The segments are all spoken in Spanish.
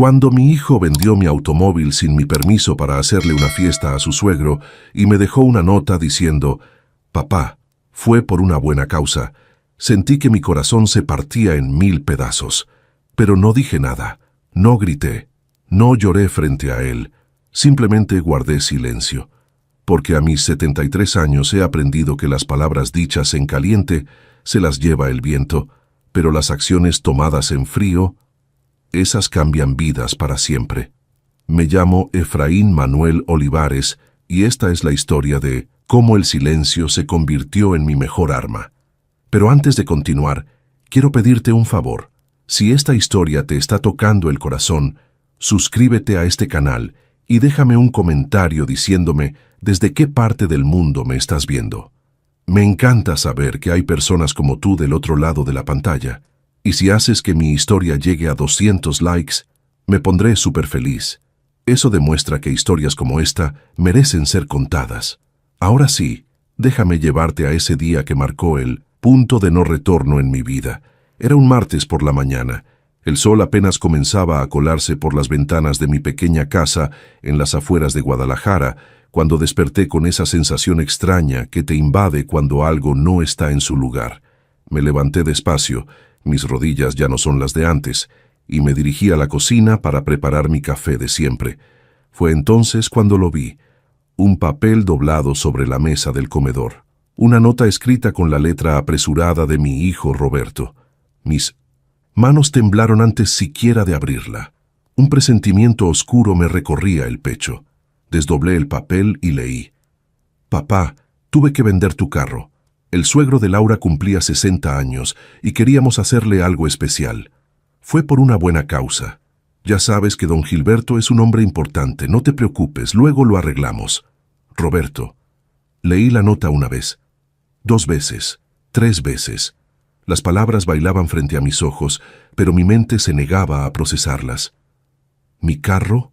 Cuando mi hijo vendió mi automóvil sin mi permiso para hacerle una fiesta a su suegro y me dejó una nota diciendo: «Papá, fue por una buena causa», sentí que mi corazón se partía en 1000 pedazos. Pero no dije nada, no grité, no lloré frente a él, simplemente guardé silencio. Porque a mis 73 años he aprendido que las palabras dichas en caliente se las lleva el viento, pero las acciones tomadas en frío, esas cambian vidas para siempre. Me llamo Efraín Manuel Olivares y esta es la historia de cómo el silencio se convirtió en mi mejor arma. Pero antes de continuar, quiero pedirte un favor. Si esta historia te está tocando el corazón, suscríbete a este canal y déjame un comentario diciéndome desde qué parte del mundo me estás viendo. Me encanta saber que hay personas como tú del otro lado de la pantalla. Y si haces que mi historia llegue a 200 likes, me pondré súper feliz. Eso demuestra que historias como esta merecen ser contadas. Ahora sí, déjame llevarte a ese día que marcó el punto de no retorno en mi vida. Era un martes por la mañana. El sol apenas comenzaba a colarse por las ventanas de mi pequeña casa en las afueras de Guadalajara, cuando desperté con esa sensación extraña que te invade cuando algo no está en su lugar. Me levanté despacio. Mis rodillas ya no son las de antes, y me dirigí a la cocina para preparar mi café de siempre. Fue entonces cuando lo vi, un papel doblado sobre la mesa del comedor, una nota escrita con la letra apresurada de mi hijo Roberto. Mis manos temblaron antes siquiera de abrirla. Un presentimiento oscuro me recorría el pecho. Desdoblé el papel y leí: «Papá, tuve que vender tu carro. El suegro de Laura cumplía 60 años y queríamos hacerle algo especial. Fue por una buena causa. Ya sabes que don Gilberto es un hombre importante, no te preocupes, luego lo arreglamos. Roberto». Leí la nota una vez, 2 veces, 3 veces. Las palabras bailaban frente a mis ojos, pero mi mente se negaba a procesarlas. Mi carro,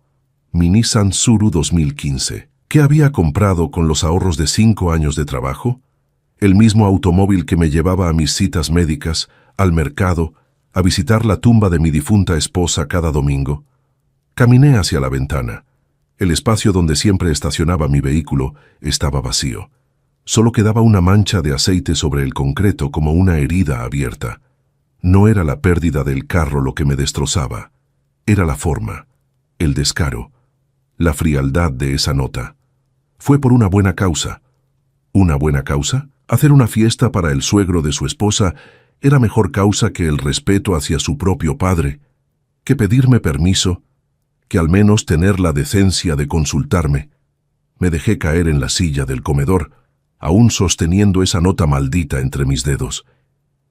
mi Nissan Suru 2015. ¿Qué había comprado con los ahorros de 5 años de trabajo? El mismo automóvil que me llevaba a mis citas médicas, al mercado, a visitar la tumba de mi difunta esposa cada domingo. Caminé hacia la ventana. El espacio donde siempre estacionaba mi vehículo estaba vacío. Solo quedaba una mancha de aceite sobre el concreto como una herida abierta. No era la pérdida del carro lo que me destrozaba. Era la forma, el descaro, la frialdad de esa nota. Fue por una buena causa. ¿Una buena causa? Hacer una fiesta para el suegro de su esposa era mejor causa que el respeto hacia su propio padre, que pedirme permiso, que al menos tener la decencia de consultarme. Me dejé caer en la silla del comedor, aún sosteniendo esa nota maldita entre mis dedos.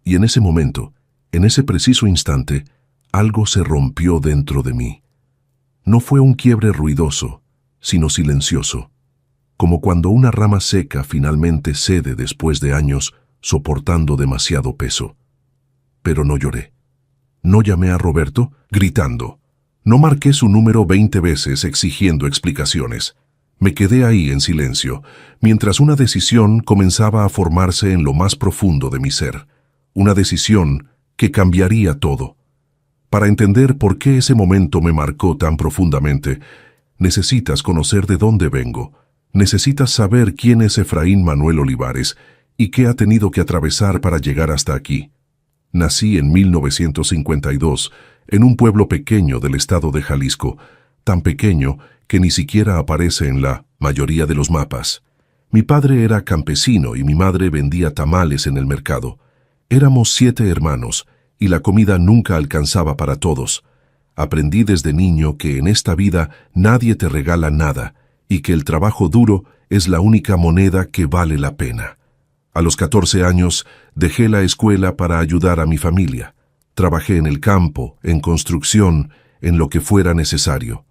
Y en ese momento, en ese preciso instante, algo se rompió dentro de mí. No fue un quiebre ruidoso, sino silencioso, como cuando una rama seca finalmente cede después de años soportando demasiado peso. Pero no lloré. No llamé a Roberto gritando. No marqué su número 20 veces exigiendo explicaciones. Me quedé ahí en silencio, mientras una decisión comenzaba a formarse en lo más profundo de mi ser. Una decisión que cambiaría todo. Para entender por qué ese momento me marcó tan profundamente, necesitas conocer de dónde vengo. Necesitas saber quién es Efraín Manuel Olivares y qué ha tenido que atravesar para llegar hasta aquí. Nací en 1952, en un pueblo pequeño del estado de Jalisco, tan pequeño que ni siquiera aparece en la mayoría de los mapas. Mi padre era campesino y mi madre vendía tamales en el mercado. Éramos 7 hermanos y la comida nunca alcanzaba para todos. Aprendí desde niño que en esta vida nadie te regala nada y que el trabajo duro es la única moneda que vale la pena. A los 14 años dejé la escuela para ayudar a mi familia. Trabajé en el campo, en construcción, en lo que fuera necesario.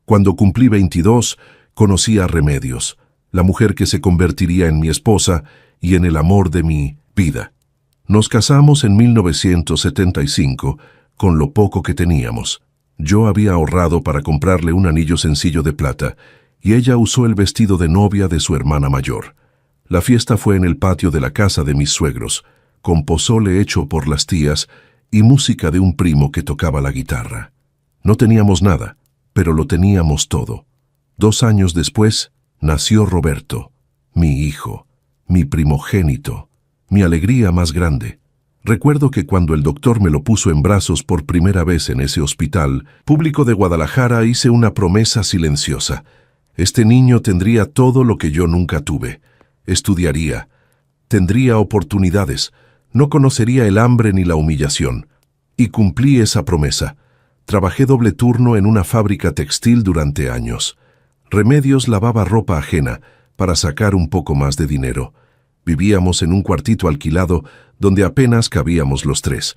Cuando cumplí 22, conocí a Remedios, la mujer que se convertiría en mi esposa y en el amor de mi vida. Nos casamos en 1975 con lo poco que teníamos. Yo había ahorrado para comprarle un anillo sencillo de plata y ella usó el vestido de novia de su hermana mayor. La fiesta fue en el patio de la casa de mis suegros, con pozole hecho por las tías y música de un primo que tocaba la guitarra. No teníamos nada, pero lo teníamos todo. 2 años después, nació Roberto, mi hijo, mi primogénito, mi alegría más grande. Recuerdo que cuando el doctor me lo puso en brazos por primera vez en ese hospital público de Guadalajara, hice una promesa silenciosa. Este niño tendría todo lo que yo nunca tuve. Estudiaría, tendría oportunidades, no conocería el hambre ni la humillación. Y cumplí esa promesa. Trabajé doble turno en una fábrica textil durante años. Remedios lavaba ropa ajena para sacar un poco más de dinero. Vivíamos en un cuartito alquilado donde apenas cabíamos los 3.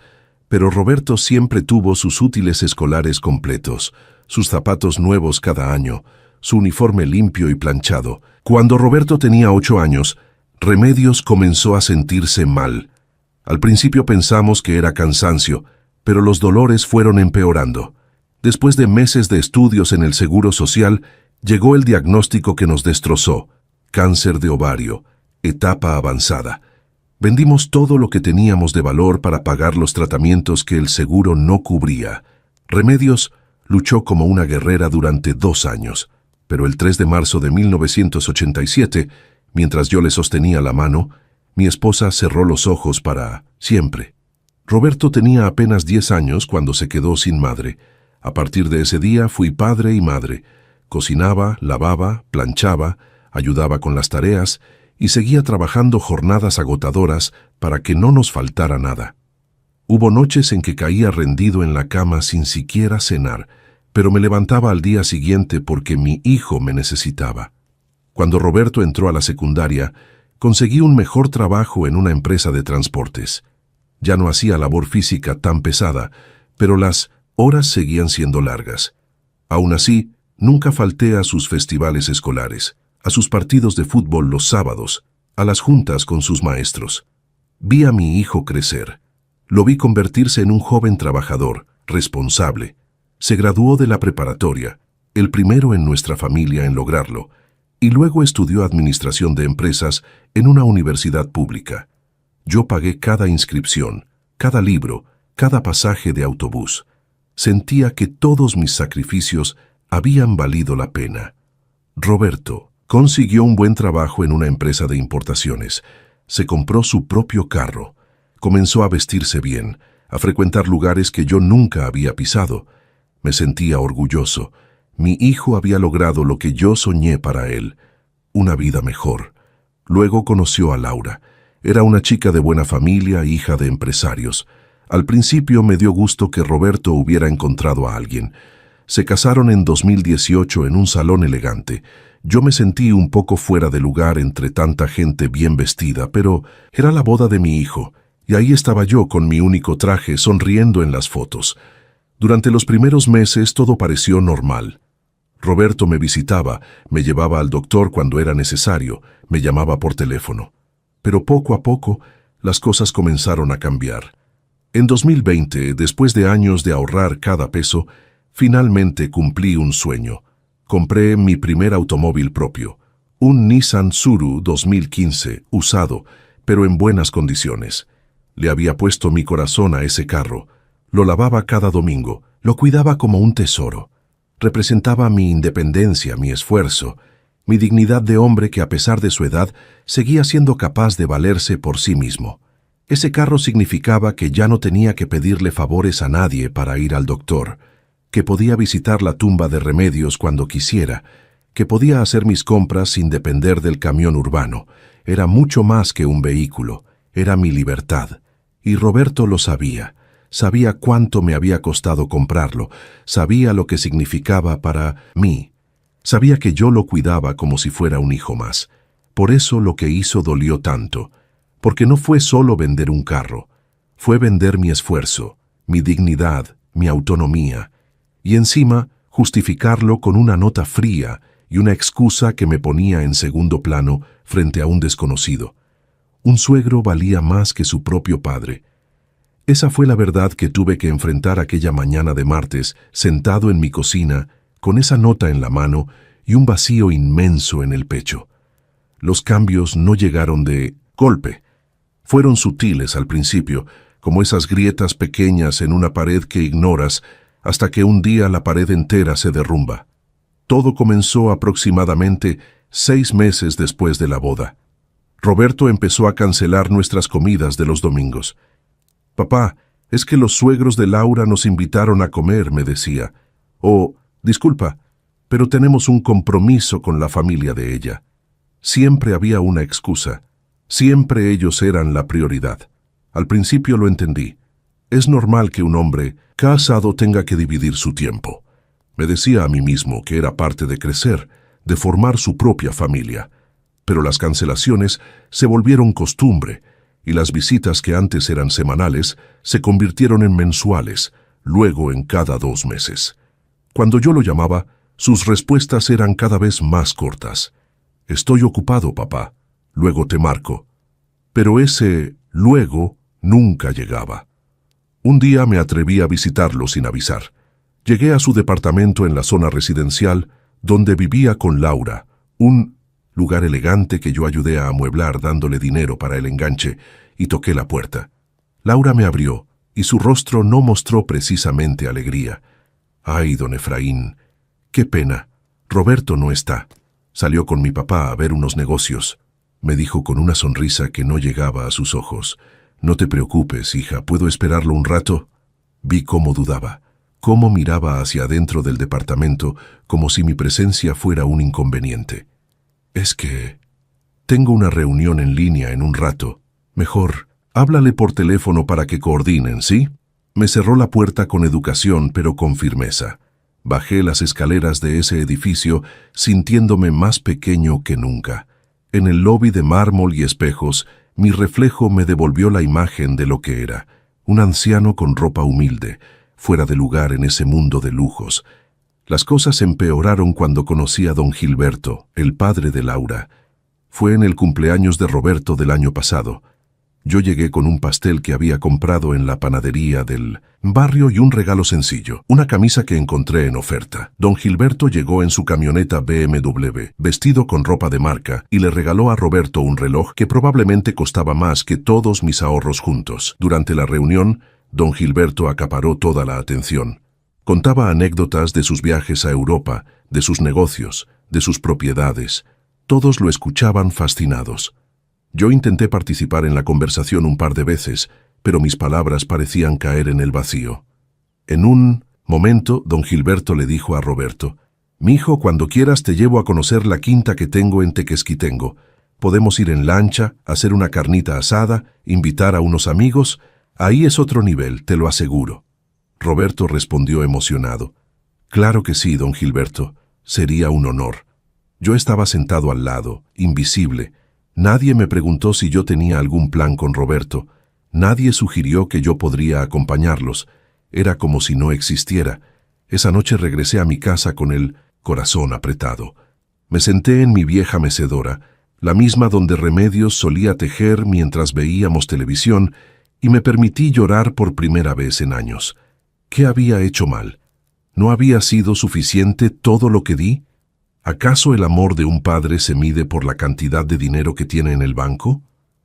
Pero Roberto siempre tuvo sus útiles escolares completos, sus zapatos nuevos cada año, su uniforme limpio y planchado. Cuando Roberto tenía 8 años, Remedios comenzó a sentirse mal. Al principio pensamos que era cansancio, pero los dolores fueron empeorando. Después de meses de estudios en el Seguro Social, llegó el diagnóstico que nos destrozó: cáncer de ovario, etapa avanzada. Vendimos todo lo que teníamos de valor para pagar los tratamientos que el seguro no cubría. Remedios luchó como una guerrera durante 2 años, pero el 3 de marzo de 1987, mientras yo le sostenía la mano, mi esposa cerró los ojos para siempre. Roberto tenía apenas 10 años cuando se quedó sin madre. A partir de ese día fui padre y madre. Cocinaba, lavaba, planchaba, ayudaba con las tareas y seguía trabajando jornadas agotadoras para que no nos faltara nada. Hubo noches en que caía rendido en la cama sin siquiera cenar, pero me levantaba al día siguiente porque mi hijo me necesitaba. Cuando Roberto entró a la secundaria, conseguí un mejor trabajo en una empresa de transportes. Ya no hacía labor física tan pesada, pero las horas seguían siendo largas. Aún así, nunca falté a sus festivales escolares, a sus partidos de fútbol los sábados, a las juntas con sus maestros. Vi a mi hijo crecer. Lo vi convertirse en un joven trabajador, responsable. Se graduó de la preparatoria, el primero en nuestra familia en lograrlo, y luego estudió administración de empresas en una universidad pública. Yo pagué cada inscripción, cada libro, cada pasaje de autobús. Sentía que todos mis sacrificios habían valido la pena. Roberto consiguió un buen trabajo en una empresa de importaciones. Se compró su propio carro. Comenzó a vestirse bien, a frecuentar lugares que yo nunca había pisado. Me sentía orgulloso. Mi hijo había logrado lo que yo soñé para él, una vida mejor. Luego conoció a Laura. Era una chica de buena familia, hija de empresarios. Al principio me dio gusto que Roberto hubiera encontrado a alguien. Se casaron en 2018 en un salón elegante. Yo me sentí un poco fuera de lugar entre tanta gente bien vestida, pero era la boda de mi hijo, y ahí estaba yo con mi único traje sonriendo en las fotos. Durante los primeros meses todo pareció normal. Roberto me visitaba, me llevaba al doctor cuando era necesario, me llamaba por teléfono. Pero poco a poco, las cosas comenzaron a cambiar. En 2020, después de años de ahorrar cada peso, finalmente cumplí un sueño. Compré mi primer automóvil propio, un Nissan Tsuru 2015, usado, pero en buenas condiciones. Le había puesto mi corazón a ese carro. Lo lavaba cada domingo, lo cuidaba como un tesoro. Representaba mi independencia, mi esfuerzo, mi dignidad de hombre que a pesar de su edad seguía siendo capaz de valerse por sí mismo. Ese carro significaba que ya no tenía que pedirle favores a nadie para ir al doctor, que podía visitar la tumba de Remedios cuando quisiera, que podía hacer mis compras sin depender del camión urbano. Era mucho más que un vehículo, era mi libertad. Y Roberto lo sabía. Sabía cuánto me había costado comprarlo, sabía lo que significaba para mí. Sabía que yo lo cuidaba como si fuera un hijo más. Por eso lo que hizo dolió tanto, porque no fue solo vender un carro, fue vender mi esfuerzo, mi dignidad, mi autonomía, y encima justificarlo con una nota fría y una excusa que me ponía en segundo plano frente a un desconocido. Un suegro valía más que su propio padre. Esa fue la verdad que tuve que enfrentar aquella mañana de martes, sentado en mi cocina, con esa nota en la mano y un vacío inmenso en el pecho. Los cambios no llegaron de golpe. Fueron sutiles al principio, como esas grietas pequeñas en una pared que ignoras, hasta que un día la pared entera se derrumba. Todo comenzó aproximadamente 6 meses después de la boda. Roberto empezó a cancelar nuestras comidas de los domingos. «Papá, es que los suegros de Laura nos invitaron a comer», me decía. «O, disculpa, pero tenemos un compromiso con la familia de ella». Siempre había una excusa. Siempre ellos eran la prioridad. Al principio lo entendí. Es normal que un hombre casado tenga que dividir su tiempo. Me decía a mí mismo que era parte de crecer, de formar su propia familia. Pero las cancelaciones se volvieron costumbre, y las visitas que antes eran semanales se convirtieron en mensuales, luego en cada 2 meses. Cuando yo lo llamaba, sus respuestas eran cada vez más cortas. «Estoy ocupado, papá. Luego te marco». Pero ese luego nunca llegaba. Un día me atreví a visitarlo sin avisar. Llegué a su departamento en la zona residencial, donde vivía con Laura, un lugar elegante que yo ayudé a amueblar dándole dinero para el enganche, y toqué la puerta. Laura me abrió, y su rostro no mostró precisamente alegría. «Ay, don Efraín, qué pena. Roberto no está. Salió con mi papá a ver unos negocios», me dijo con una sonrisa que no llegaba a sus ojos. «No te preocupes, hija, ¿puedo esperarlo un rato?» Vi cómo dudaba, cómo miraba hacia adentro del departamento como si mi presencia fuera un inconveniente. «Es que tengo una reunión en línea en un rato. Mejor, háblale por teléfono para que coordinen, ¿sí?» Me cerró la puerta con educación, pero con firmeza. Bajé las escaleras de ese edificio sintiéndome más pequeño que nunca. En el lobby de mármol y espejos, mi reflejo me devolvió la imagen de lo que era, un anciano con ropa humilde, fuera de lugar en ese mundo de lujos. Las cosas empeoraron cuando conocí a don Gilberto, el padre de Laura. Fue en el cumpleaños de Roberto del año pasado. Yo llegué con un pastel que había comprado en la panadería del barrio y un regalo sencillo, una camisa que encontré en oferta. Don Gilberto llegó en su camioneta BMW, vestido con ropa de marca, y le regaló a Roberto un reloj que probablemente costaba más que todos mis ahorros juntos. Durante la reunión, don Gilberto acaparó toda la atención. Contaba anécdotas de sus viajes a Europa, de sus negocios, de sus propiedades. Todos lo escuchaban fascinados. Yo intenté participar en la conversación un par de veces, pero mis palabras parecían caer en el vacío. En un momento, don Gilberto le dijo a Roberto: «Mijo, cuando quieras te llevo a conocer la quinta que tengo en Tequesquitengo. Podemos ir en lancha, hacer una carnita asada, invitar a unos amigos. Ahí es otro nivel, te lo aseguro». Roberto respondió emocionado: «Claro que sí, don Gilberto. Sería un honor». Yo estaba sentado al lado, invisible. Nadie me preguntó si yo tenía algún plan con Roberto. Nadie sugirió que yo podría acompañarlos. Era como si no existiera. Esa noche regresé a mi casa con el corazón apretado. Me senté en mi vieja mecedora, la misma donde Remedios solía tejer mientras veíamos televisión, y me permití llorar por primera vez en años. ¿Qué había hecho mal? ¿No había sido suficiente todo lo que di? ¿Acaso el amor de un padre se mide por la cantidad de dinero que tiene en el banco?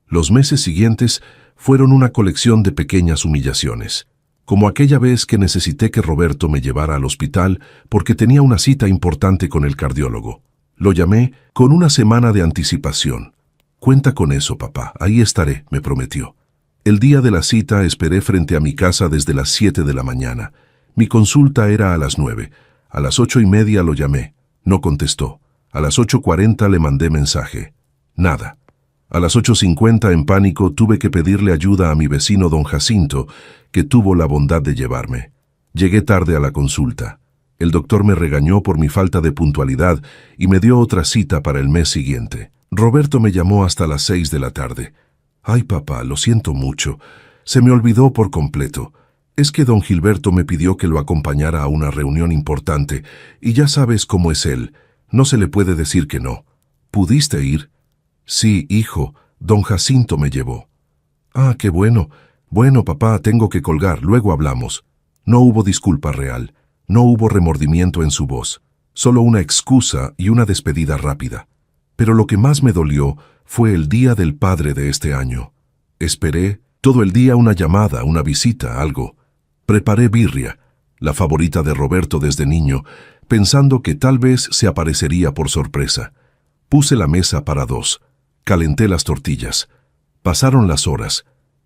Los meses siguientes fueron una colección de pequeñas humillaciones, como aquella vez que necesité que Roberto me llevara al hospital porque tenía una cita importante con el cardiólogo. Lo llamé con una semana de anticipación. «Cuenta con eso, papá, ahí estaré», me prometió. El día de la cita esperé frente a mi casa desde las 7 de la mañana. Mi consulta era a las 9. A las 8:30 lo llamé. No contestó. A las 8:40 le mandé mensaje. Nada. A las 8:50, en pánico, tuve que pedirle ayuda a mi vecino don Jacinto, que tuvo la bondad de llevarme. Llegué tarde a la consulta. El doctor me regañó por mi falta de puntualidad y me dio otra cita para el mes siguiente. Roberto me llamó hasta las 6 de la tarde. «Ay, papá, lo siento mucho. Se me olvidó por completo. Es que don Gilberto me pidió que lo acompañara a una reunión importante, y ya sabes cómo es él. No se le puede decir que no. ¿Pudiste ir?» «Sí, hijo, don Jacinto me llevó». «Ah, qué bueno. Bueno, papá, tengo que colgar, luego hablamos». No hubo disculpa real, no hubo remordimiento en su voz, solo una excusa y una despedida rápida. Pero lo que más me dolió fue el día del padre de este año. Esperé todo el día una llamada, una visita, algo. Preparé birria. la favorita de Roberto desde niño, pensando que tal vez se aparecería por sorpresa. Puse la mesa para dos. Calenté las tortillas. Pasaron las horas.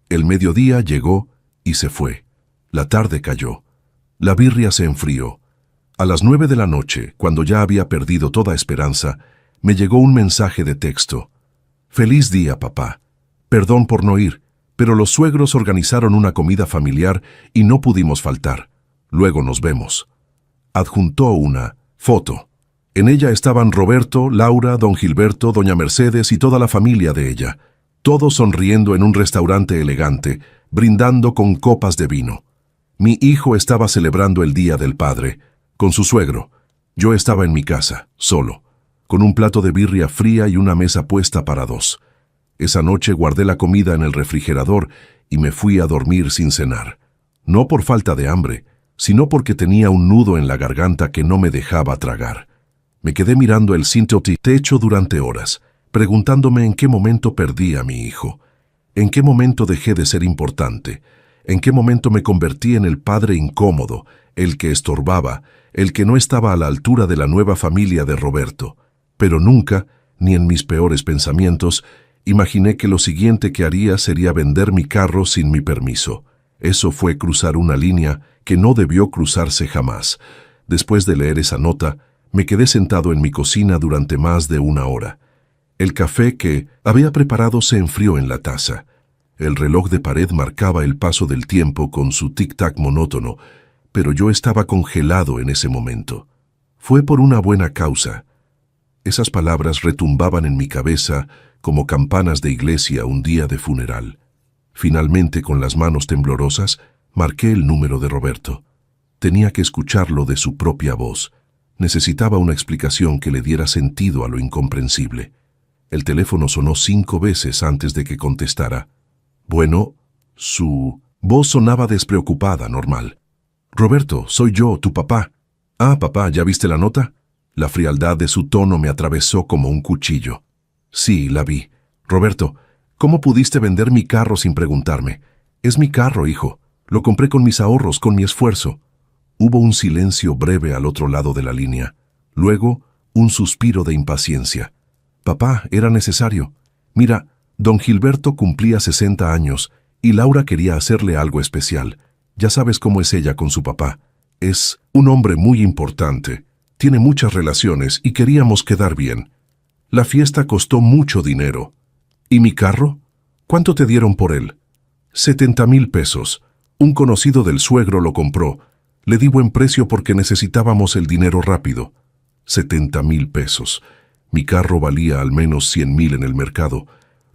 El mediodía llegó y se fue. La tarde cayó. La birria se enfrió. A las 9 de la noche, cuando ya había perdido toda esperanza, me llegó un mensaje de texto. «Feliz día, papá. Perdón por no ir, pero los suegros organizaron una comida familiar y no pudimos faltar. Luego nos vemos». Adjuntó una foto. En ella estaban Roberto, Laura, don Gilberto, doña Mercedes y toda la familia de ella, todos sonriendo en un restaurante elegante, brindando con copas de vino. Mi hijo estaba celebrando el Día del Padre, con su suegro. Yo estaba en mi casa, solo, con un plato de birria fría y una mesa puesta para dos. Esa noche guardé la comida en el refrigerador y me fui a dormir sin cenar. No por falta de hambre, sino porque tenía un nudo en la garganta que no me dejaba tragar. Me quedé mirando el cinto techo durante horas, preguntándome en qué momento perdí a mi hijo, en qué momento dejé de ser importante, en qué momento me convertí en el padre incómodo, el que estorbaba, el que no estaba a la altura de la nueva familia de Roberto. Pero nunca, ni en mis peores pensamientos, imaginé que lo siguiente que haría sería vender mi carro sin mi permiso. Eso fue cruzar una línea que no debió cruzarse jamás. Después de leer esa nota, me quedé sentado en mi cocina durante más de una hora. El café que había preparado se enfrió en la taza. El reloj de pared marcaba el paso del tiempo con su tic-tac monótono, pero yo estaba congelado en ese momento. Fue por una buena causa. Esas palabras retumbaban en mi cabeza como campanas de iglesia un día de funeral. Finalmente, con las manos temblorosas, marqué el número de Roberto. Tenía que escucharlo de su propia voz. Necesitaba una explicación que le diera sentido a lo incomprensible. El teléfono sonó 5 veces antes de que contestara. Bueno, su voz sonaba despreocupada, normal. «Roberto, soy yo, tu papá». «Ah, papá, ¿ya viste la nota?» La frialdad de su tono me atravesó como un cuchillo. «Sí, la vi. Roberto, ¿cómo pudiste vender mi carro sin preguntarme? Es mi carro, hijo. Lo compré con mis ahorros, con mi esfuerzo». Hubo un silencio breve al otro lado de la línea. Luego, un suspiro de impaciencia. «Papá, era necesario. Mira, don Gilberto cumplía 60 años y Laura quería hacerle algo especial. Ya sabes cómo es ella con su papá. Es un hombre muy importante. Tiene muchas relaciones y queríamos quedar bien. La fiesta costó mucho dinero. ¿Y mi carro? ¿Cuánto te dieron por él?» 70,000 pesos. Un conocido del suegro lo compró. Le di buen precio porque necesitábamos el dinero rápido. 70,000 pesos. Mi carro valía al menos 100,000 en el mercado.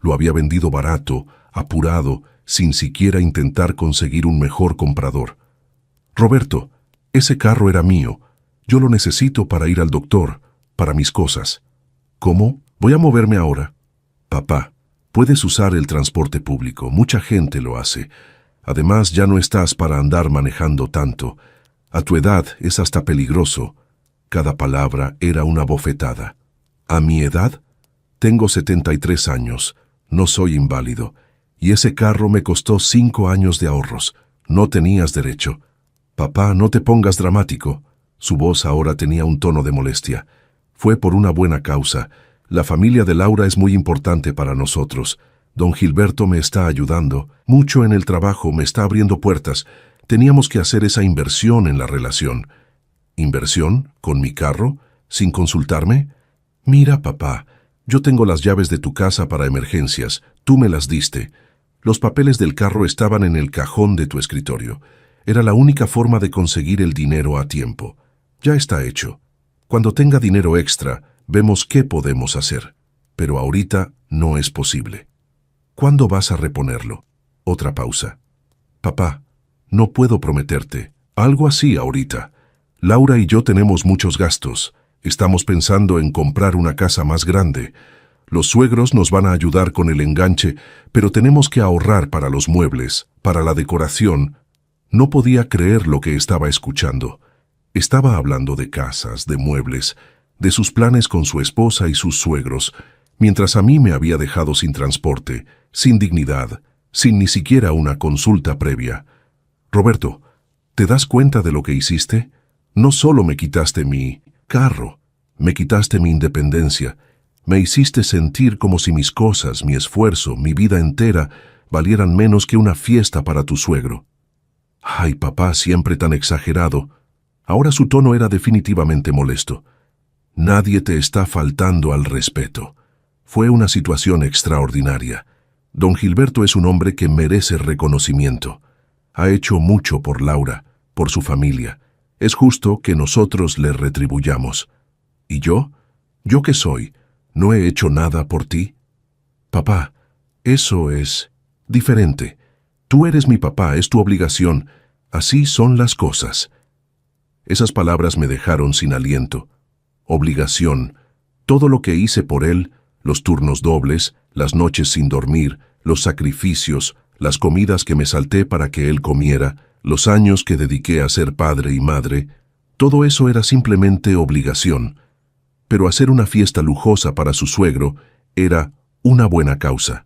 Lo había vendido barato, apurado, sin siquiera intentar conseguir un mejor comprador. «Roberto, ese carro era mío. Yo lo necesito para ir al doctor, para mis cosas». «¿Cómo? Voy a moverme ahora». «Papá, puedes usar el transporte público. Mucha gente lo hace. Además, ya no estás para andar manejando tanto. A tu edad es hasta peligroso». Cada palabra era una bofetada. ¿A mi edad? Tengo 73 años. No soy inválido. Y ese carro me costó 5 años de ahorros. No tenías derecho. «Papá, no te pongas dramático». Su voz ahora tenía un tono de molestia. «Fue por una buena causa. La familia de Laura es muy importante para nosotros. Don Gilberto me está ayudando. Mucho en el trabajo, me está abriendo puertas. Teníamos que hacer esa inversión en la relación». «¿Inversión? ¿Con mi carro? ¿Sin consultarme?» «Mira, papá, yo tengo las llaves de tu casa para emergencias. Tú me las diste. Los papeles del carro estaban en el cajón de tu escritorio. Era la única forma de conseguir el dinero a tiempo. Ya está hecho. Cuando tenga dinero extra, vemos qué podemos hacer. Pero ahorita no es posible». «¿Cuándo vas a reponerlo?» Otra pausa. «Papá, no puedo prometerte. Algo así ahorita. Laura y yo tenemos muchos gastos. Estamos pensando en comprar una casa más grande. Los suegros nos van a ayudar con el enganche, pero tenemos que ahorrar para los muebles, para la decoración». No podía creer lo que estaba escuchando. Estaba hablando de casas, de muebles, de sus planes con su esposa y sus suegros, mientras a mí me había dejado sin transporte, sin dignidad, sin ni siquiera una consulta previa. «Roberto, ¿Te das cuenta de lo que hiciste? No solo me quitaste mi carro, me quitaste mi independencia, me hiciste sentir como si mis cosas, mi esfuerzo, mi vida entera valieran menos que una fiesta para tu suegro. Ay, papá, siempre tan exagerado. Ahora su tono era definitivamente molesto. Nadie te está faltando al respeto. Fue una situación extraordinaria. Don Gilberto es un hombre que merece reconocimiento. Ha hecho mucho por Laura, por su familia. Es justo que nosotros le retribuyamos. ¿Y yo? ¿Yo qué soy? ¿No he hecho nada por ti? Papá, eso es diferente. Tú eres mi papá, es tu obligación. Así son las cosas. Esas palabras me dejaron sin aliento. Obligación. Todo lo que hice por él, los turnos dobles, las noches sin dormir, los sacrificios, las comidas que me salté para que él comiera, los años que dediqué a ser padre y madre, todo eso era simplemente obligación. Pero hacer una fiesta lujosa para su suegro era una buena causa.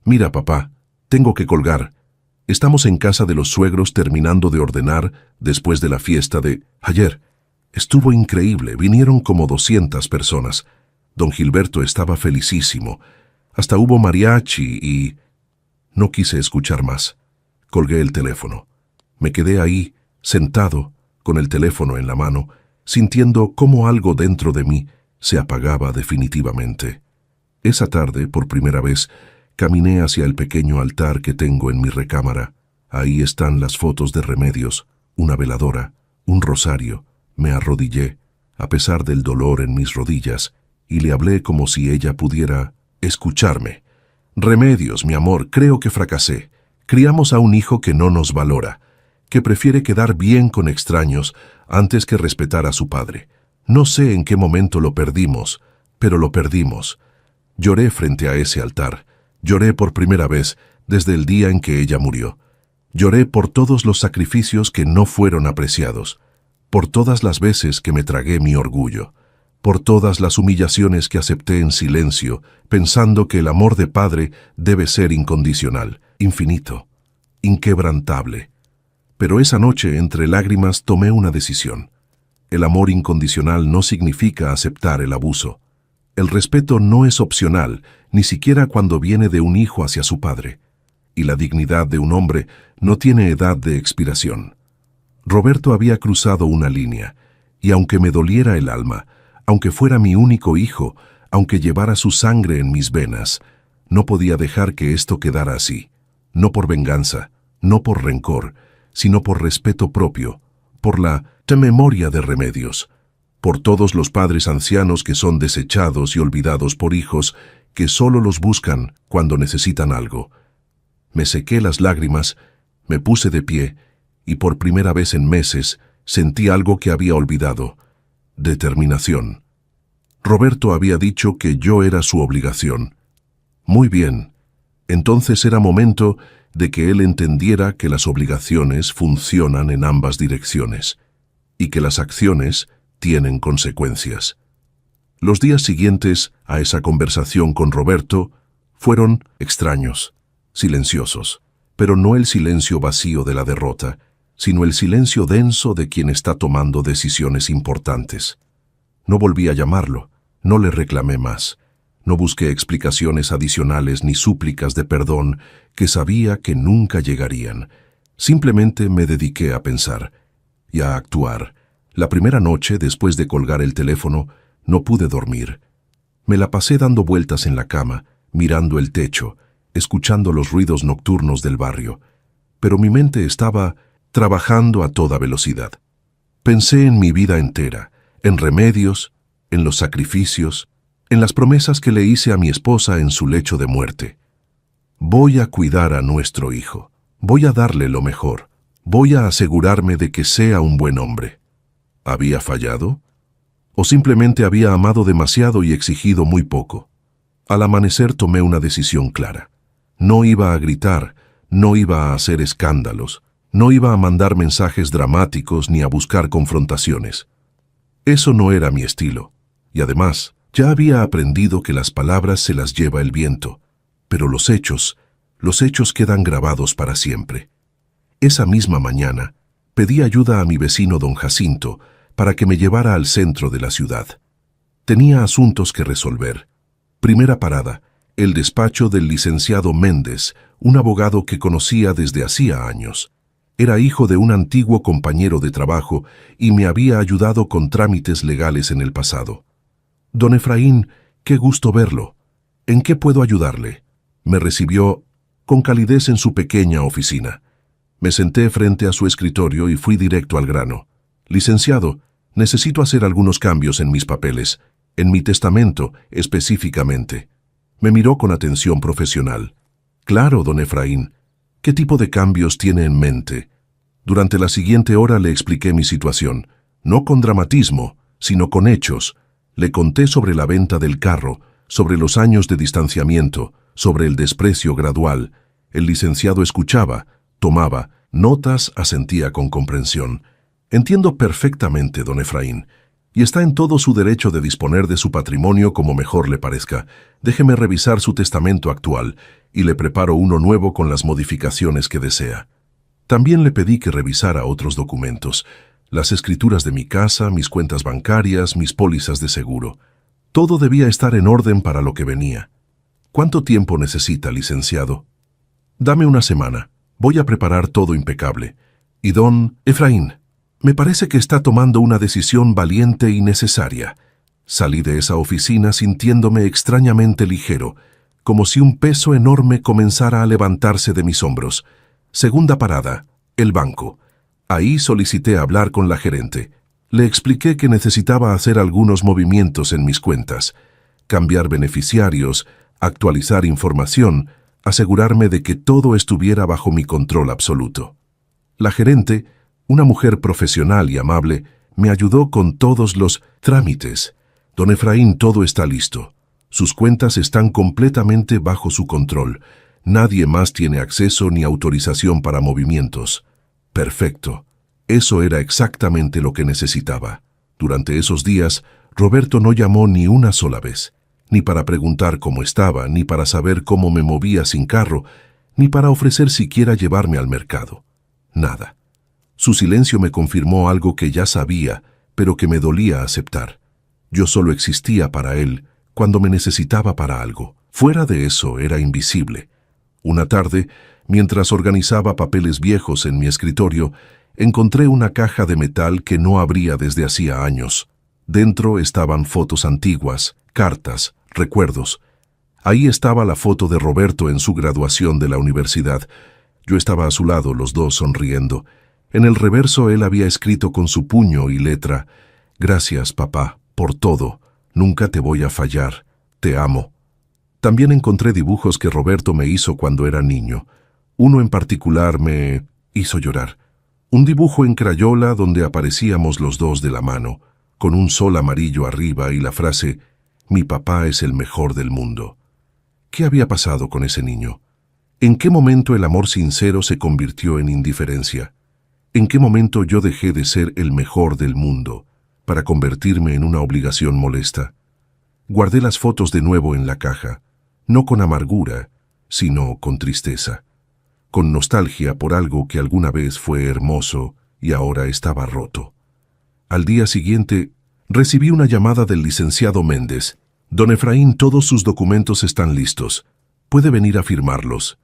Mira, papá, tengo que colgar. Estamos en casa de los suegros terminando de ordenar después de la fiesta de ayer. Estuvo increíble, vinieron como 200 personas. Don Gilberto estaba felicísimo. Hasta hubo mariachi y... No quise escuchar más. Colgué el teléfono. Me quedé ahí, sentado, con el teléfono en la mano, sintiendo cómo algo dentro de mí se apagaba definitivamente. Esa tarde, por primera vez, caminé hacia el pequeño altar que tengo en mi recámara. Ahí están las fotos de Remedios, una veladora, un rosario. Me arrodillé, a pesar del dolor en mis rodillas, y le hablé como si ella pudiera escucharme. Remedios, mi amor, creo que fracasé. Criamos a un hijo que no nos valora, que prefiere quedar bien con extraños antes que respetar a su padre. No sé en qué momento lo perdimos, pero lo perdimos. Lloré frente a ese altar. Lloré por primera vez desde el día en que ella murió. Lloré por todos los sacrificios que no fueron apreciados, por todas las veces que me tragué mi orgullo, por todas las humillaciones que acepté en silencio, pensando que el amor de padre debe ser incondicional, infinito, inquebrantable. Pero esa noche, entre lágrimas, tomé una decisión. El amor incondicional no significa aceptar el abuso. El respeto no es opcional, ni siquiera cuando viene de un hijo hacia su padre. Y la dignidad de un hombre no tiene edad de expiración. Roberto había cruzado una línea, y aunque me doliera el alma, aunque fuera mi único hijo, aunque llevara su sangre en mis venas, no podía dejar que esto quedara así. No por venganza, no por rencor, sino por respeto propio, por la memoria de Remedios, por todos los padres ancianos que son desechados y olvidados por hijos que solo los buscan cuando necesitan algo. Me sequé las lágrimas, me puse de pie, y por primera vez en meses sentí algo que había olvidado: determinación. Roberto había dicho que yo era su obligación. Muy bien, entonces era momento de que él entendiera que las obligaciones funcionan en ambas direcciones, y que las acciones tienen consecuencias. Los días siguientes a esa conversación con Roberto fueron extraños, silenciosos, pero no el silencio vacío de la derrota, sino el silencio denso de quien está tomando decisiones importantes. No volví a llamarlo, no le reclamé más, no busqué explicaciones adicionales ni súplicas de perdón que sabía que nunca llegarían. Simplemente me dediqué a pensar y a actuar. La primera noche, después de colgar el teléfono, no pude dormir. Me la pasé dando vueltas en la cama, mirando el techo, escuchando los ruidos nocturnos del barrio. Pero mi mente estaba trabajando a toda velocidad. Pensé en mi vida entera, en Remedios, en los sacrificios, en las promesas que le hice a mi esposa en su lecho de muerte. Voy a cuidar a nuestro hijo, voy a darle lo mejor, voy a asegurarme de que sea un buen hombre. ¿Había fallado? ¿O simplemente había amado demasiado y exigido muy poco? Al amanecer tomé una decisión clara. No iba a gritar, no iba a hacer escándalos, no iba a mandar mensajes dramáticos ni a buscar confrontaciones. Eso no era mi estilo, y además ya había aprendido que las palabras se las lleva el viento, pero los hechos quedan grabados para siempre. Esa misma mañana, Pedí ayuda a mi vecino don Jacinto para que me llevara al centro de la ciudad. Tenía asuntos que resolver. Primera parada, el despacho del licenciado Méndez, un abogado que conocía desde hacía años. Era hijo de un antiguo compañero de trabajo y me había ayudado con trámites legales en el pasado. Don Efraín, qué gusto verlo. ¿En qué puedo ayudarle? Me recibió con calidez en su pequeña oficina. Me senté frente a su escritorio y fui directo al grano. Licenciado, necesito hacer algunos cambios en mis papeles, en mi testamento específicamente. Me miró con atención profesional. Claro, don Efraín. ¿Qué tipo de cambios tiene en mente? Durante la siguiente hora le expliqué mi situación, no con dramatismo, sino con hechos. Le conté sobre la venta del carro, sobre los años de distanciamiento, sobre el desprecio gradual. El licenciado escuchaba, tomaba notas, asentía con comprensión. Entiendo perfectamente, don Efraín, y está en todo su derecho de disponer de su patrimonio como mejor le parezca. Déjeme revisar su testamento actual y le preparo uno nuevo con las modificaciones que desea. También le pedí que revisara otros documentos, las escrituras de mi casa, mis cuentas bancarias, mis pólizas de seguro. Todo debía estar en orden para lo que venía. ¿Cuánto tiempo necesita, licenciado? Dame una semana. Voy a preparar todo impecable. Y don Efraín, me parece que está tomando una decisión valiente y necesaria. Salí de esa oficina sintiéndome extrañamente ligero, como si un peso enorme comenzara a levantarse de mis hombros. Segunda parada, el banco. Ahí solicité hablar con la gerente. Le expliqué que necesitaba hacer algunos movimientos en mis cuentas, cambiar beneficiarios, actualizar información, asegurarme de que todo estuviera bajo mi control absoluto. La gerente, una mujer profesional y amable, me ayudó con todos los trámites. Don Efraín, todo está listo. Sus cuentas están completamente bajo su control. Nadie más tiene acceso ni autorización para movimientos. Perfecto. Eso era exactamente lo que necesitaba. Durante esos días, Roberto no llamó ni una sola vez, ni para preguntar cómo estaba, ni para saber cómo me movía sin carro, ni para ofrecer siquiera llevarme al mercado. Nada. Su silencio me confirmó algo que ya sabía, pero que me dolía aceptar. Yo solo existía para él cuando me necesitaba para algo. Fuera de eso era invisible. Una tarde, mientras organizaba papeles viejos en mi escritorio, encontré una caja de metal que no abría desde hacía años. Dentro estaban fotos antiguas, cartas, recuerdos. Ahí estaba la foto de Roberto en su graduación de la universidad. Yo estaba a su lado, los dos sonriendo. En el reverso él había escrito con su puño y letra: «Gracias, papá, por todo. Nunca te voy a fallar. Te amo». También encontré dibujos que Roberto me hizo cuando era niño. Uno en particular me hizo llorar. Un dibujo en crayola donde aparecíamos los dos de la mano, con un sol amarillo arriba y la frase: «Mi papá es el mejor del mundo». ¿Qué había pasado con ese niño? ¿En qué momento el amor sincero se convirtió en indiferencia? ¿En qué momento yo dejé de ser el mejor del mundo para convertirme en una obligación molesta? Guardé las fotos de nuevo en la caja, no con amargura, sino con tristeza, con nostalgia por algo que alguna vez fue hermoso y ahora estaba roto. Al día siguiente, recibí una llamada del licenciado Méndez. «Don Efraín, todos sus documentos están listos. Puede venir a firmarlos».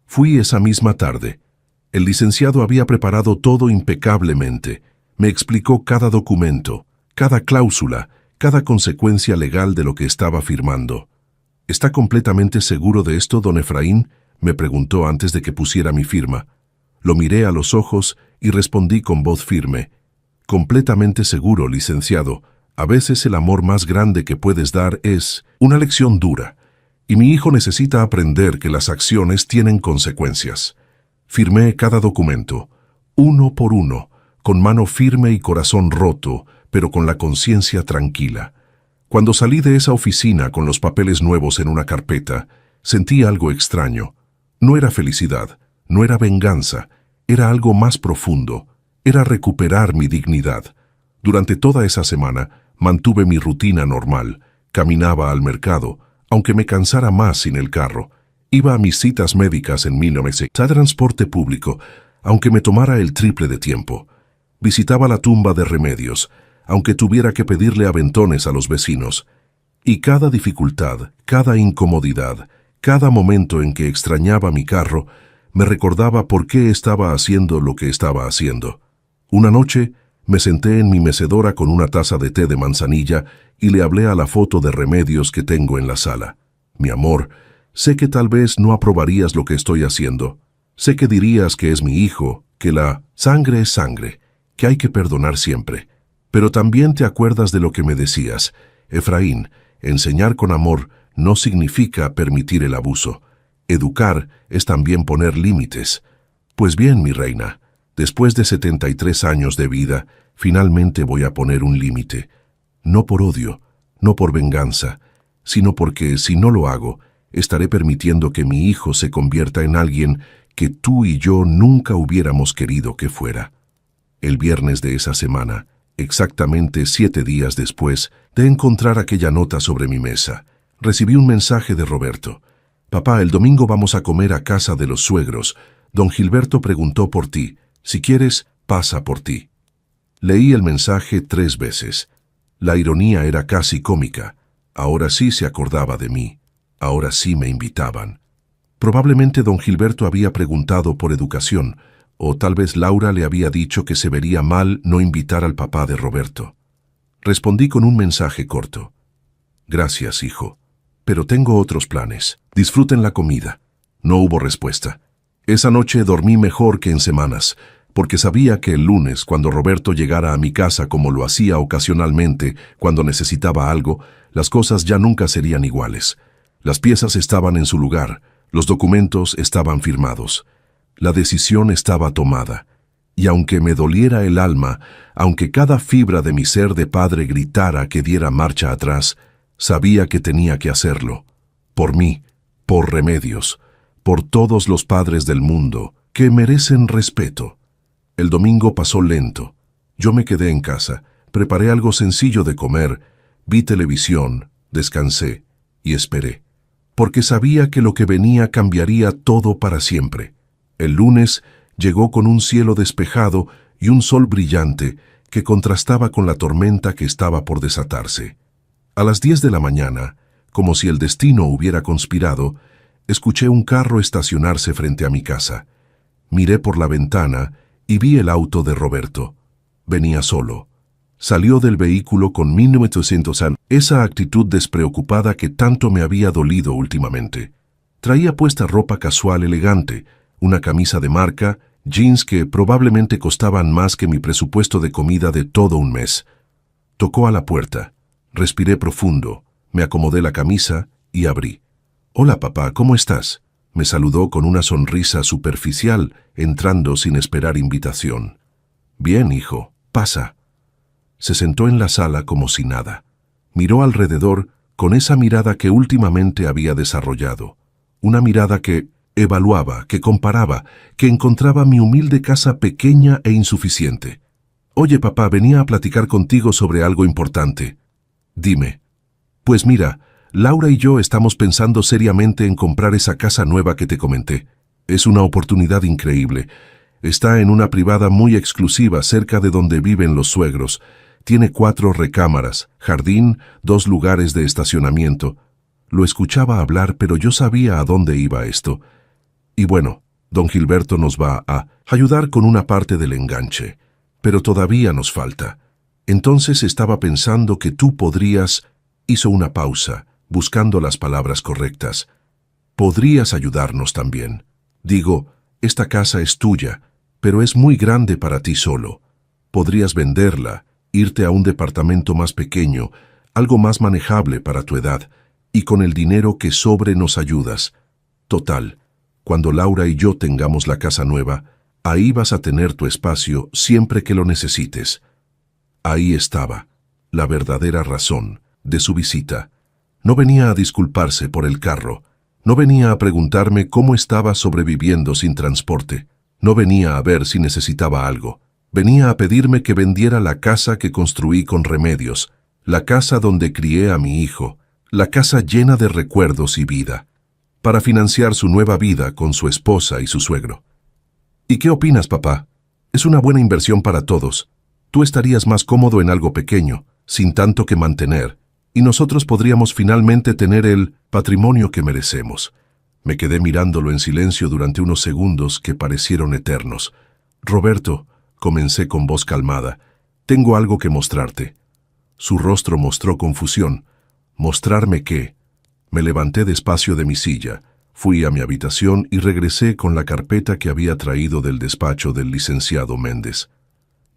Fui esa misma tarde. El licenciado había preparado todo impecablemente. Me explicó cada documento, cada cláusula, cada consecuencia legal de lo que estaba firmando. «¿Está completamente seguro de esto, don Efraín?», me preguntó antes de que pusiera mi firma. Lo miré a los ojos y respondí con voz firme: «Completamente seguro, licenciado. A veces el amor más grande que puedes dar es una lección dura, y mi hijo necesita aprender que las acciones tienen consecuencias». Firmé cada documento, uno por uno, con mano firme y corazón roto, pero con la conciencia tranquila. Cuando salí de esa oficina con los papeles nuevos en una carpeta, sentí algo extraño. No era felicidad, no era venganza, era algo más profundo, era recuperar mi dignidad. Durante toda esa semana mantuve mi rutina normal, caminaba al mercado, aunque me cansara más sin el carro. Iba a mis citas médicas en 1960. Transporte público. aunque me tomara el triple de tiempo. Visitaba la tumba de Remedios, aunque tuviera que pedirle aventones a los vecinos. Y cada dificultad, cada incomodidad, cada momento en que extrañaba mi carro, me recordaba por qué estaba haciendo lo que estaba haciendo. Una noche, me senté en mi mecedora con una taza de té de manzanilla y le hablé a la foto de Remedios que tengo en la sala. Mi amor, sé que tal vez no aprobarías lo que estoy haciendo. Sé que dirías que es mi hijo, que la sangre es sangre, que hay que perdonar siempre. Pero también te acuerdas de lo que me decías. Efraín, enseñar con amor no significa permitir el abuso. Educar es también poner límites. Pues bien, mi reina, después de 73 años de vida, finalmente voy a poner un límite. No por odio, no por venganza, sino porque si no lo hago, estaré permitiendo que mi hijo se convierta en alguien que tú y yo nunca hubiéramos querido que fuera. El viernes de esa semana, exactamente 7 días después de encontrar aquella nota sobre mi mesa, recibí un mensaje de Roberto. Papá, el domingo vamos a comer a casa de los suegros. Don Gilberto preguntó por ti. Si quieres, pasa por ti. Leí el mensaje 3 veces. La ironía era casi cómica. Ahora sí se acordaba de mí. Ahora sí me invitaban. Probablemente don Gilberto había preguntado por educación, o tal vez Laura le había dicho que se vería mal no invitar al papá de Roberto. Respondí con un mensaje corto. Gracias, hijo, pero tengo otros planes. Disfruten la comida. No hubo respuesta. Esa noche dormí mejor que en semanas, porque sabía que el lunes, cuando Roberto llegara a mi casa como lo hacía ocasionalmente cuando necesitaba algo, las cosas ya nunca serían iguales. Las piezas estaban en su lugar, los documentos estaban firmados. La decisión estaba tomada, y aunque me doliera el alma, aunque cada fibra de mi ser de padre gritara que diera marcha atrás, sabía que tenía que hacerlo. Por mí, por Remedios, por todos los padres del mundo, que merecen respeto. El domingo pasó lento. Yo me quedé en casa, preparé algo sencillo de comer, vi televisión, descansé y esperé, porque sabía que lo que venía cambiaría todo para siempre. El lunes llegó con un cielo despejado y un sol brillante que contrastaba con la tormenta que estaba por desatarse. A las 10 de la mañana, como si el destino hubiera conspirado, escuché un carro estacionarse frente a mi casa. Miré por la ventana y vi el auto de Roberto. Venía solo. Salió del vehículo con 1900 años, esa actitud despreocupada que tanto me había dolido últimamente. Traía puesta ropa casual elegante, una camisa de marca, jeans que probablemente costaban más que mi presupuesto de comida de todo un mes. Tocó a la puerta. Respiré profundo, me acomodé la camisa y abrí. «Hola, papá, ¿cómo estás?», me saludó con una sonrisa superficial, entrando sin esperar invitación. «Bien, hijo, pasa». Se sentó en la sala como si nada. Miró alrededor con esa mirada que últimamente había desarrollado. Una mirada que evaluaba, que comparaba, que encontraba mi humilde casa pequeña e insuficiente. «Oye, papá, venía a platicar contigo sobre algo importante». «Dime». «Pues mira, Laura y yo estamos pensando seriamente en comprar esa casa nueva que te comenté. Es una oportunidad increíble. Está en una privada muy exclusiva cerca de donde viven los suegros. Tiene 4 recámaras, jardín, 2 lugares de estacionamiento». Lo escuchaba hablar, pero yo sabía a dónde iba esto. Y bueno, don Gilberto nos va a ayudar con una parte del enganche, pero todavía nos falta. Entonces estaba pensando que tú podrías... Hizo una pausa, buscando las palabras correctas. Podrías ayudarnos también. Digo, esta casa es tuya, pero es muy grande para ti solo. Podrías venderla, irte a un departamento más pequeño, algo más manejable para tu edad, y con el dinero que sobre nos ayudas. Total, cuando Laura y yo tengamos la casa nueva, ahí vas a tener tu espacio siempre que lo necesites. Ahí estaba, la verdadera razón de su visita. No venía a disculparse por el carro, no venía a preguntarme cómo estaba sobreviviendo sin transporte, no venía a ver si necesitaba algo, venía a pedirme que vendiera la casa que construí con Remedios, la casa donde crié a mi hijo, la casa llena de recuerdos y vida, para financiar su nueva vida con su esposa y su suegro. ¿Y qué opinas, papá? Es una buena inversión para todos. Tú estarías más cómodo en algo pequeño, sin tanto que mantener, y nosotros podríamos finalmente tener el patrimonio que merecemos. Me quedé mirándolo en silencio durante unos segundos que parecieron eternos. Roberto, comencé con voz calmada, tengo algo que mostrarte. Su rostro mostró confusión. ¿Mostrarme qué? Me levanté despacio de mi silla, fui a mi habitación y regresé con la carpeta que había traído del despacho del licenciado Méndez.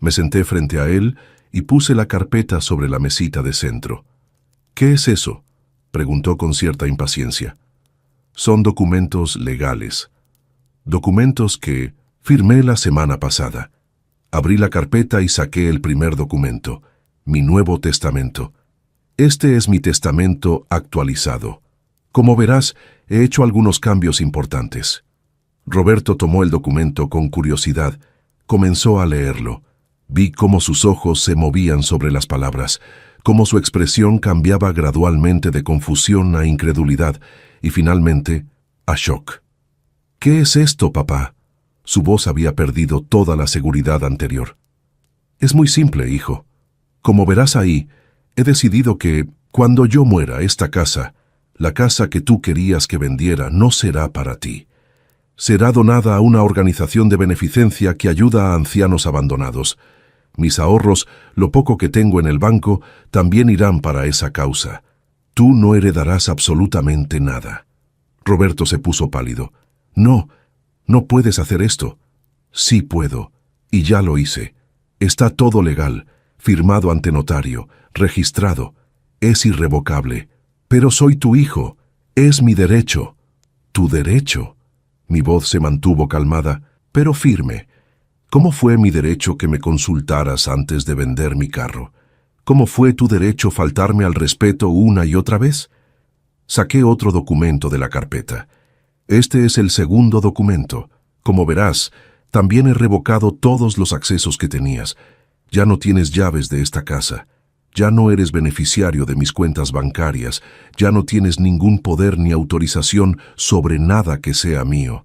Me senté frente a él y puse la carpeta sobre la mesita de centro. ¿Qué es eso?, preguntó con cierta impaciencia. Son documentos legales. Documentos que firmé la semana pasada. Abrí la carpeta y saqué el primer documento, mi Nuevo Testamento. Este es mi testamento actualizado. Como verás, he hecho algunos cambios importantes. Roberto tomó el documento con curiosidad. Comenzó a leerlo. Vi cómo sus ojos se movían sobre las palabras, cómo su expresión cambiaba gradualmente de confusión a incredulidad y finalmente a shock. ¿Qué es esto, papá? Su voz había perdido toda la seguridad anterior. Es muy simple, hijo. Como verás ahí, he decidido que, cuando yo muera, esta casa, la casa que tú querías que vendiera, no será para ti. Será donada a una organización de beneficencia que ayuda a ancianos abandonados. Mis ahorros, lo poco que tengo en el banco, también irán para esa causa. Tú no heredarás absolutamente nada. Roberto se puso pálido. No, no puedes hacer esto. Sí puedo, y ya lo hice. Está todo legal, firmado ante notario, registrado. Es irrevocable. Pero soy tu hijo. Es mi derecho. ¿Tu derecho? Mi voz se mantuvo calmada, pero firme. ¿Cómo fue mi derecho que me consultaras antes de vender mi carro? ¿Cómo fue tu derecho faltarme al respeto una y otra vez? Saqué otro documento de la carpeta. Este es el segundo documento. Como verás, también he revocado todos los accesos que tenías. Ya no tienes llaves de esta casa. Ya no eres beneficiario de mis cuentas bancarias. Ya no tienes ningún poder ni autorización sobre nada que sea mío.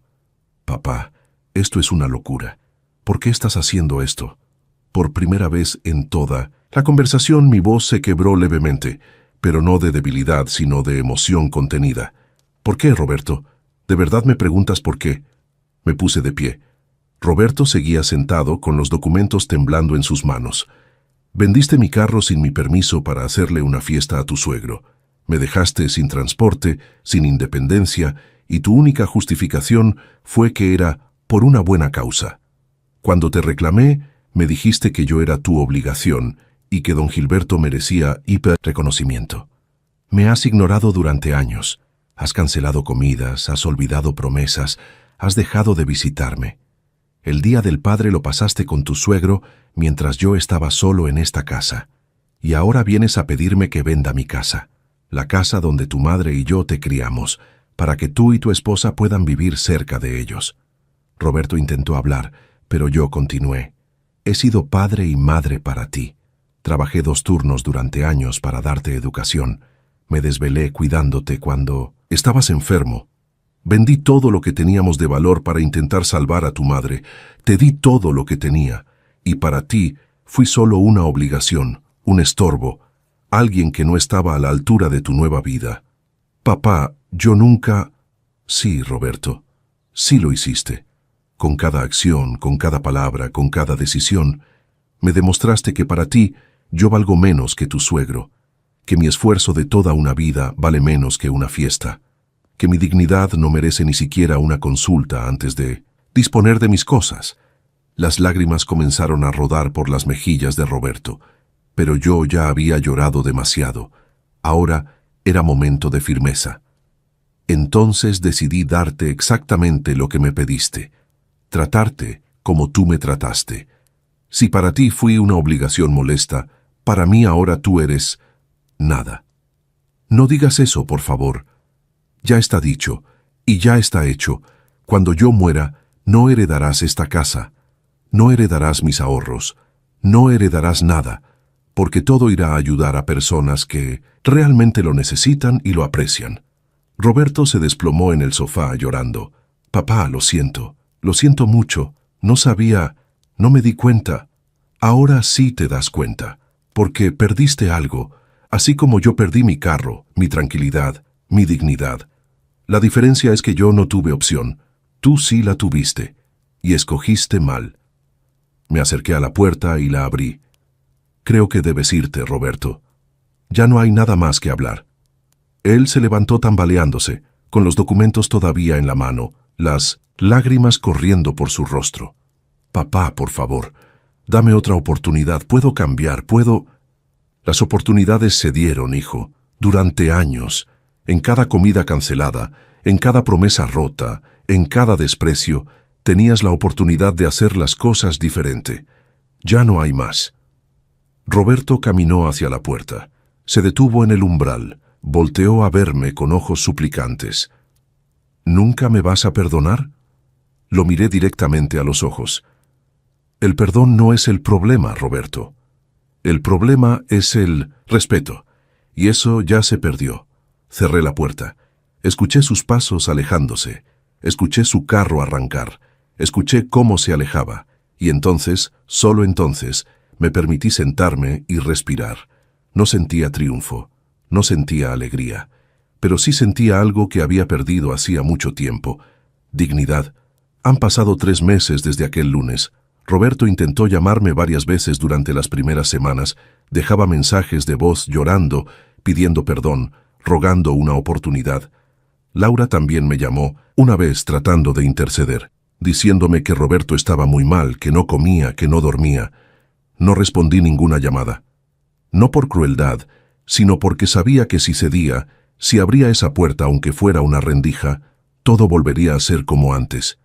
Papá, esto es una locura. ¿Por qué estás haciendo esto? Por primera vez en toda la conversación mi voz se quebró levemente, pero no de debilidad, sino de emoción contenida. ¿Por qué, Roberto? ¿De verdad me preguntas por qué? Me puse de pie. Roberto seguía sentado con los documentos temblando en sus manos. Vendiste mi carro sin mi permiso para hacerle una fiesta a tu suegro. Me dejaste sin transporte, sin independencia, y tu única justificación fue que era por una buena causa. Cuando te reclamé, me dijiste que yo era tu obligación y que don Gilberto merecía reconocimiento. Me has ignorado durante años. Has cancelado comidas, has olvidado promesas, has dejado de visitarme. El Día del Padre lo pasaste con tu suegro mientras yo estaba solo en esta casa. Y ahora vienes a pedirme que venda mi casa, la casa donde tu madre y yo te criamos, para que tú y tu esposa puedan vivir cerca de ellos. Roberto intentó hablar, pero yo continué. He sido padre y madre para ti. Trabajé 2 turnos durante años para darte educación. Me desvelé cuidándote cuando estabas enfermo. Vendí todo lo que teníamos de valor para intentar salvar a tu madre. Te di todo lo que tenía. Y para ti fui solo una obligación, un estorbo, alguien que no estaba a la altura de tu nueva vida. Papá, yo nunca... Sí, Roberto, sí lo hiciste. Con cada acción, con cada palabra, con cada decisión, me demostraste que para ti yo valgo menos que tu suegro, que mi esfuerzo de toda una vida vale menos que una fiesta, que mi dignidad no merece ni siquiera una consulta antes de disponer de mis cosas. Las lágrimas comenzaron a rodar por las mejillas de Roberto, pero yo ya había llorado demasiado. Ahora era momento de firmeza. Entonces decidí darte exactamente lo que me pediste, tratarte como tú me trataste. Si para ti fui una obligación molesta, para mí ahora tú eres... nada. No digas eso, por favor. Ya está dicho, y ya está hecho. Cuando yo muera, no heredarás esta casa, no heredarás mis ahorros, no heredarás nada, porque todo irá a ayudar a personas que realmente lo necesitan y lo aprecian. Roberto se desplomó en el sofá llorando. Papá, lo siento mucho, No sabía, no me di cuenta. Ahora sí te das cuenta, porque perdiste algo, así como yo perdí mi carro, mi tranquilidad, mi dignidad. La diferencia es que yo no tuve opción, tú sí la tuviste, y escogiste mal. Me acerqué a la puerta y la abrí. Creo que debes irte, Roberto. Ya no hay nada más que hablar. Él se levantó tambaleándose, con los documentos todavía en la mano, las lágrimas corriendo por su rostro. Papá, por favor, dame otra oportunidad, puedo cambiar, puedo... Las oportunidades se dieron, hijo, durante años, en cada comida cancelada, en cada promesa rota, en cada desprecio, tenías la oportunidad de hacer las cosas diferente. Ya no hay más. Roberto caminó hacia la puerta. Se detuvo en el umbral, volteó a verme con ojos suplicantes. ¿Nunca me vas a perdonar? Lo miré directamente a los ojos. El perdón no es el problema, Roberto. El problema es el respeto, y eso ya se perdió. Cerré la puerta. Escuché sus pasos alejándose. Escuché su carro arrancar. Escuché cómo se alejaba. Y entonces, solo entonces, me permití sentarme y respirar. No sentía triunfo, no sentía alegría, pero sí sentía algo que había perdido hacía mucho tiempo. Dignidad. Han pasado 3 meses desde aquel lunes. Roberto intentó llamarme varias veces durante las primeras semanas, dejaba mensajes de voz llorando, pidiendo perdón, rogando una oportunidad. Laura también me llamó, una vez tratando de interceder, diciéndome que Roberto estaba muy mal, que no comía, que no dormía. No respondí ninguna llamada. No por crueldad, sino porque sabía que si cedía, si abría esa puerta aunque fuera una rendija, todo volvería a ser como antes.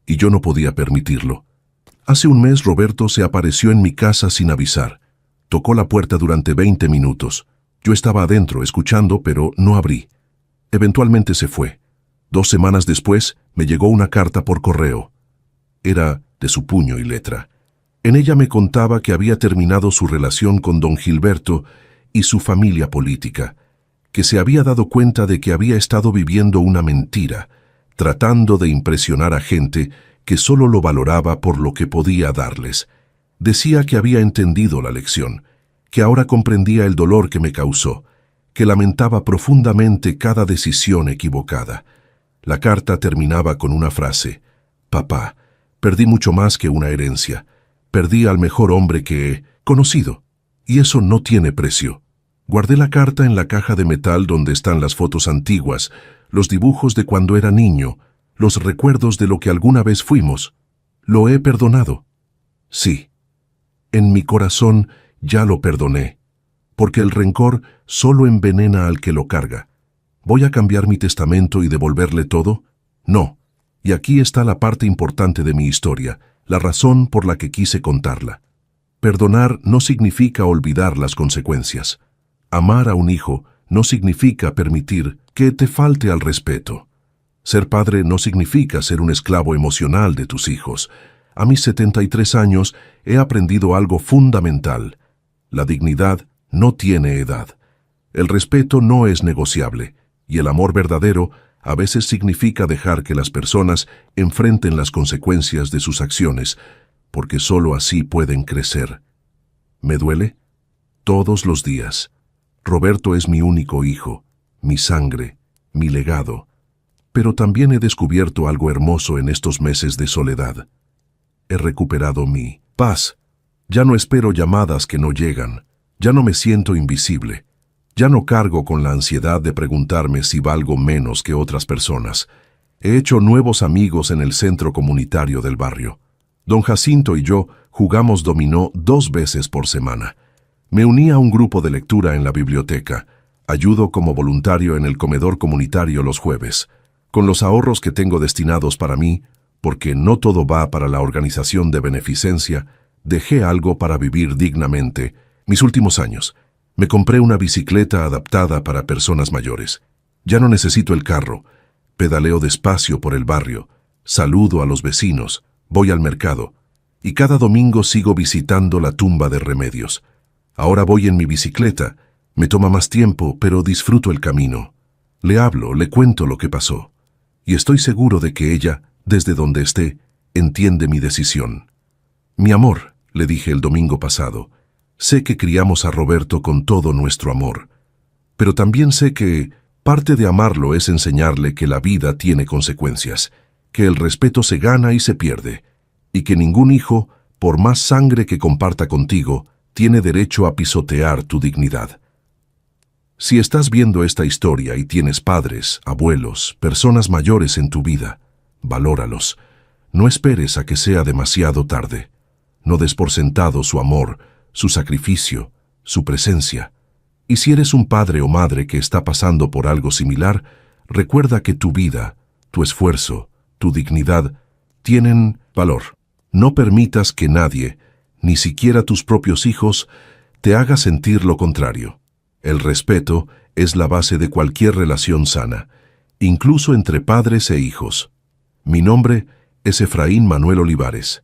Y yo no podía permitirlo. Hace un mes Roberto se apareció en mi casa sin avisar. Tocó la puerta durante 20 minutos. Yo estaba adentro, escuchando, pero no abrí. Eventualmente se fue. 2 semanas después, me llegó una carta por correo. Era de su puño y letra. En ella me contaba que había terminado su relación con don Gilberto y su familia política, que se había dado cuenta de que había estado viviendo una mentira, tratando de impresionar a gente que solo lo valoraba por lo que podía darles. Decía que había entendido la lección, que ahora comprendía el dolor que me causó, que lamentaba profundamente cada decisión equivocada. La carta terminaba con una frase: «Papá, perdí mucho más que una herencia. Perdí al mejor hombre que he conocido, y eso no tiene precio». Guardé la carta en la caja de metal donde están las fotos antiguas, los dibujos de cuando era niño, los recuerdos de lo que alguna vez fuimos. ¿Lo he perdonado? Sí. En mi corazón ya lo perdoné, porque el rencor solo envenena al que lo carga. ¿Voy a cambiar mi testamento y devolverle todo? No. Y aquí está la parte importante de mi historia, la razón por la que quise contarla. Perdonar no significa olvidar las consecuencias. Amar a un hijo no significa permitir que te falte al respeto. Ser padre no significa ser un esclavo emocional de tus hijos. A mis 73 años he aprendido algo fundamental. La dignidad no tiene edad. El respeto no es negociable, y el amor verdadero a veces significa dejar que las personas enfrenten las consecuencias de sus acciones, porque sólo así pueden crecer. ¿Me duele? Todos los días. Roberto es mi único hijo, mi sangre, mi legado. Pero también he descubierto algo hermoso en estos meses de soledad. He recuperado mi paz. Ya no espero llamadas que no llegan. Ya no me siento invisible. Ya no cargo con la ansiedad de preguntarme si valgo menos que otras personas. He hecho nuevos amigos en el centro comunitario del barrio. Don Jacinto y yo jugamos dominó 2 veces por semana. Me uní a un grupo de lectura en la biblioteca. Ayudo como voluntario en el comedor comunitario los jueves. Con los ahorros que tengo destinados para mí, porque no todo va para la organización de beneficencia, dejé algo para vivir dignamente. Mis últimos años. Me compré una bicicleta adaptada para personas mayores. Ya no necesito el carro. Pedaleo despacio por el barrio. Saludo a los vecinos. Voy al mercado. Y cada domingo sigo visitando la tumba de Remedios. Ahora voy en mi bicicleta. Me toma más tiempo, pero disfruto el camino. Le hablo, le cuento lo que pasó. Y estoy seguro de que ella, desde donde esté, entiende mi decisión. Mi amor, le dije el domingo pasado, sé que criamos a Roberto con todo nuestro amor, pero también sé que parte de amarlo es enseñarle que la vida tiene consecuencias, que el respeto se gana y se pierde, y que ningún hijo, por más sangre que comparta contigo, tiene derecho a pisotear tu dignidad. Si estás viendo esta historia y tienes padres, abuelos, personas mayores en tu vida, valóralos. No esperes a que sea demasiado tarde. No des por sentado su amor, su sacrificio, su presencia. Y si eres un padre o madre que está pasando por algo similar, recuerda que tu vida, tu esfuerzo, tu dignidad, tienen valor. No permitas que nadie, ni siquiera tus propios hijos, te haga sentir lo contrario. El respeto es la base de cualquier relación sana, incluso entre padres e hijos. Mi nombre es Efraín Manuel Olivares.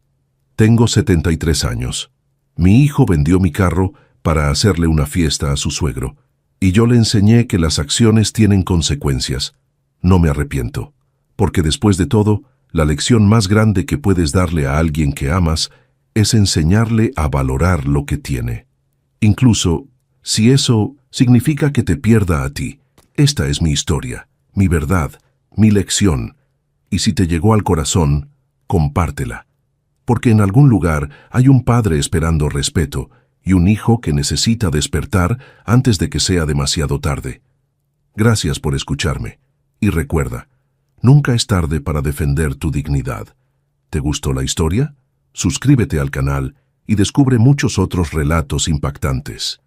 Tengo 73 años. Mi hijo vendió mi carro para hacerle una fiesta a su suegro, y yo le enseñé que las acciones tienen consecuencias. No me arrepiento, porque después de todo, la lección más grande que puedes darle a alguien que amas es enseñarle a valorar lo que tiene. Incluso si eso significa que te pierda a ti. Esta es mi historia, mi verdad, mi lección. Y si te llegó al corazón, compártela. Porque en algún lugar hay un padre esperando respeto y un hijo que necesita despertar antes de que sea demasiado tarde. Gracias por escucharme. Y recuerda, nunca es tarde para defender tu dignidad. ¿Te gustó la historia? Suscríbete al canal y descubre muchos otros relatos impactantes.